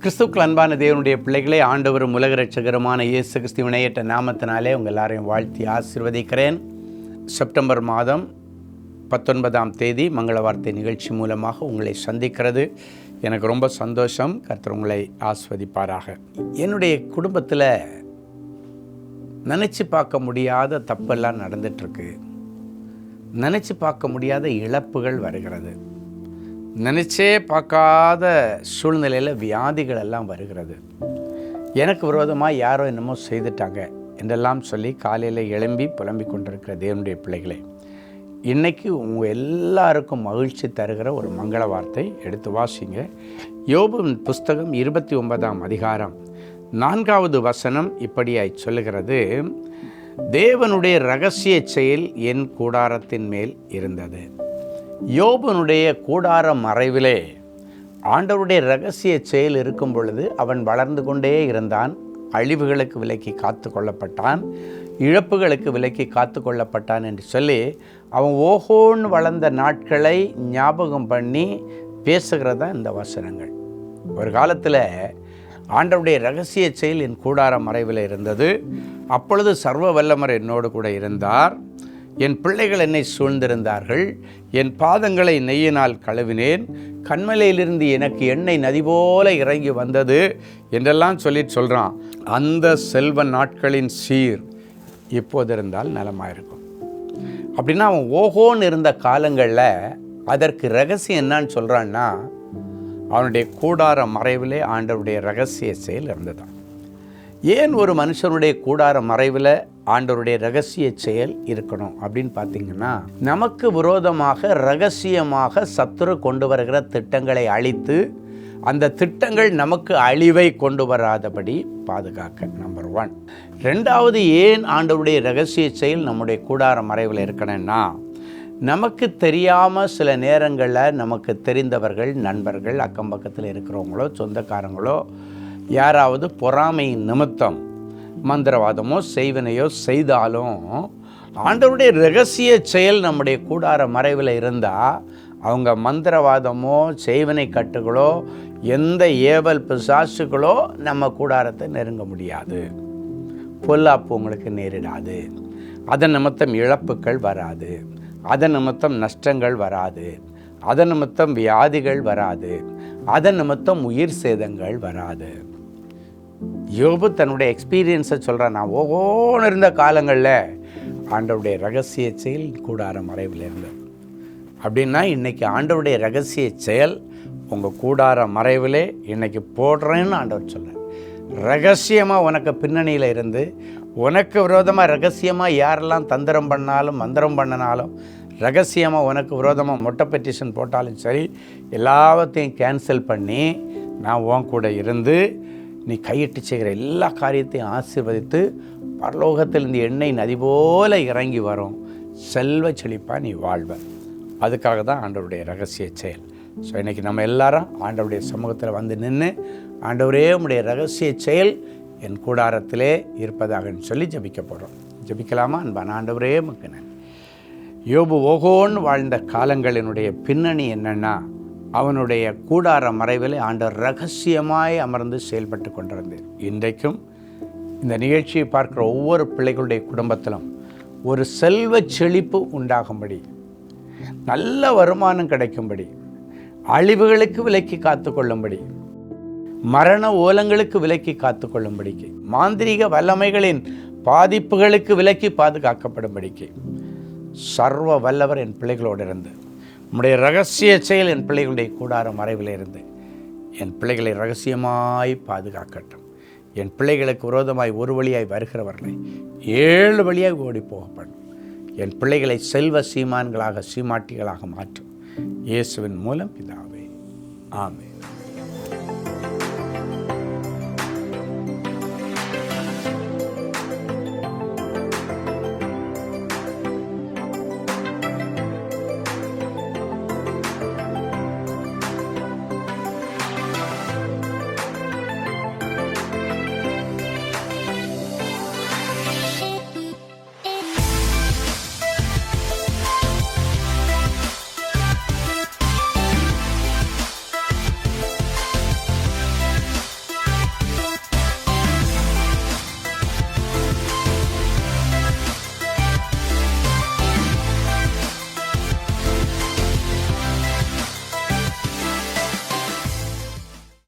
கிறிஸ்துவுக்குள் அன்பான தேவனுடைய பிள்ளைகளே, ஆண்டவரும் உலக இரட்சகருமான இயேசு கிறிஸ்து இணையற்ற நாமத்தினாலே உங்கள் எல்லாரையும் வாழ்த்தி ஆசீர்வதிக்கிறேன். செப்டம்பர் மாதம் 19ஆம் தேதி மங்கள வார்த்தை நிகழ்ச்சி மூலமாக உங்களை சந்திக்கிறது எனக்கு ரொம்ப சந்தோஷம். கர்த்தர் உங்களை ஆசீர்வதிப்பாராக. என்னுடைய குடும்பத்தில் நினச்சி பார்க்க முடியாத தப்பெல்லாம் நடந்துகிட்ருக்கு. நினச்சி பார்க்க முடியாத இழப்புகள் வருகிறது. நினச்சே பார்க்காத சூழ்நிலையில் வியாதிகள் எல்லாம் வருகிறது. எனக்கு விரோதமாக யாரோ என்னமோ செய்துட்டாங்க என்றெல்லாம் சொல்லி காலையில் எழும்பி புலம்பிக் கொண்டிருக்கிற தேவனுடைய பிள்ளைகளே, இன்றைக்கி உங்கள் எல்லாருக்கும் மகிழ்ச்சி தருகிற ஒரு மங்கள வார்த்தை எடுத்து வாசிங்க. யோபுவின் புஸ்தகம் 29ஆம் அதிகாரம் 4வது வசனம் இப்படியாய் சொல்லுகிறது: தேவனுடைய இரகசிய செயல் என் கூடாரத்தின் மேல் இருந்தது. யோபனுடைய கூடார மறைவிலே ஆண்டவருடைய இரகசிய செயல் இருக்கும் பொழுது அவன் வளர்ந்து கொண்டே இருந்தான். அழிவுகளுக்கு விலக்கி காத்து கொள்ளப்பட்டான், இழப்புகளுக்கு விலக்கி காத்து கொள்ளப்பட்டான் என்று சொல்லி அவன் ஓஹோன்னு வளர்ந்த நாட்களை ஞாபகம் பண்ணி பேசுகிறதா இந்த வசனங்கள். ஒரு காலத்தில் ஆண்டவருடைய இரகசிய செயல் என் கூடார மறைவில் இருந்தது. அப்பொழுது சர்வ வல்லவர் என்னோடு கூட இருந்தார். என் பிள்ளைகள் என்னை சூழ்ந்திருந்தார்கள். என் பாதங்களை நெய்யினால் கழுவினேன். கண்மலையிலிருந்து எனக்கு எண்ணெய் நதி போல இறங்கி வந்தது என்றெல்லாம் சொல்கிறான். அந்த செல்வ நாட்களின் சீர் இப்போது இருந்தால் நலமாயிருக்கும். அப்படின்னா அவன் ஓஹோன்னு இருந்த காலங்களில் அதற்கு ரகசியம் என்னான்னு சொல்கிறான்னா, அவனுடைய கூடார மறைவிலே ஆண்டவருடைய இரகசிய செயல் இருந்ததான். ஏன் ஒரு மனுஷனுடைய கூடார மறைவில் ஆண்டவருடைய இரகசிய செயல் இருக்கணும் அப்படின்னு பார்த்தீங்கன்னா, நமக்கு விரோதமாக இரகசியமாக சத்துரு கொண்டு வருகிற திட்டங்களை அழித்து அந்த திட்டங்கள் நமக்கு அழிவை கொண்டு வராதபடி பாதுகாக்க நம்பர் 1. 2வது, ஏன் ஆண்டவருடைய இரகசிய செயல் நம்முடைய கூடார மறைவில் இருக்கணும்னா, நமக்கு தெரியாமல் சில நேரங்களில் நமக்கு தெரிந்தவர்கள், நண்பர்கள், அக்கம் பக்கத்தில் இருக்கிறவங்களோ, சொந்தக்காரங்களோ யாராவது பொறாமையின் நிமித்தம் மந்திரவாதமோ செய்வினையோ செய்தாலும் ஆண்டவருடைய இரகசிய செயல் நம்முடைய கூடார மறைவில் இருந்தால் அவங்க மந்திரவாதமோ செய்வினை கட்டுகளோ எந்த ஏவல் பிசாசுகளோ நம்ம கூடாரத்தை நெருங்க முடியாது. பொல்லாப்பு உங்களுக்கு நேரிடாது. அதன் நிமித்தம் இழப்புகள் வராது. அதன் நிமித்தம் நஷ்டங்கள் வராது. அதன் நிமித்தம் வியாதிகள் வராது. அதன் நிமித்தம் உயிர் சேதங்கள் வராது. யோபு தன்னுடைய எக்ஸ்பீரியன்ஸை சொல்கிறான். நான் ஓகோன்னு இருந்த காலங்களில் ஆண்டவருடைய இரகசிய செயல் கூடார மறைவில் இருந்தது. அப்படின்னா இன்றைக்கி ஆண்டவருடைய இரகசிய செயல் உங்கள் கூடார மறைவிலே இன்றைக்கி போடுறேன்னு ஆண்டவர் சொல்கிறார். ரகசியமாக உனக்கு பின்னணியில் இருந்து உனக்கு விரோதமாக ரகசியமாக யாரெல்லாம் தந்திரம் பண்ணாலும் மந்திரம் பண்ணினாலும் ரகசியமாக உனக்கு விரோதமாக மொட்டை பெட்டிஷன் போட்டாலும் சரி, எல்லாத்தையும் கேன்சல் பண்ணி நான் உன் கூட இருந்து நீ கையிட்டு செய்கிற எல்லா காரியத்தையும் ஆசீர்வதித்து பரலோகத்தில் இந்த எண்ணெய் நதி போல இறங்கி வரும். செல்வ செழிப்பாக நீ வாழ்வ. அதுக்காக தான் ஆண்டவருடைய இரகசிய செயல். ஸோ இன்றைக்கி நம்ம எல்லாரும் ஆண்டவருடைய சமூகத்தில் வந்து நின்று, ஆண்டவரே உம்முடைய இரகசிய செயல் என் கூடாரத்திலே இருப்பதாக சொல்லி ஜபிக்க போகிறோம். ஜபிக்கலாமா? அன்பான ஆண்டவரே உமக்கு நன்றி. யோபு ஓகோன்னு வாழ்ந்த காலங்களினுடைய பின்னணி என்னென்னா, அவனுடைய கூடார மறைவில் ஆண்டவர் ரகசியமாய் அமர்ந்து செயல்பட்டு கொண்டிருந்தது. இன்றைக்கும் இந்த நிகழ்ச்சியை பார்க்குற ஒவ்வொரு பிள்ளைகளுடைய குடும்பத்திலும் ஒரு செல்வ செழிப்பு உண்டாகும்படி, நல்ல வருமானம் கிடைக்கும்படி, அழிவுகளுக்கு விலக்கி காத்து கொள்ளும்படி, மரண ஓலங்களுக்கு விலக்கி காத்து கொள்ளும்படிக்கு, மாந்திரீக வல்லமைகளின் பாதிப்புகளுக்கு விலக்கி பாதுகாக்கப்படும்படிக்கு சர்வ வல்லவர் என் பிள்ளைகளோடு இருந்து உம்முடைய இரகசிய செயல் என் பிள்ளைகளுடைய கூடார மறைவில் இருந்து என் பிள்ளைகளை இரகசியமாய் பாதுகாக்கட்டும். என் பிள்ளைகளுக்கு விரோதமாய் ஒரு வழியாய் வருகிறவர்களை 7 வழியாய் ஓடி போகப்படும். என் பிள்ளைகளை செல்வ சீமான்களாக சீமாட்டிகளாக மாற்றும். இயேசுவின் மூலம் பிதாவே, ஆமென்.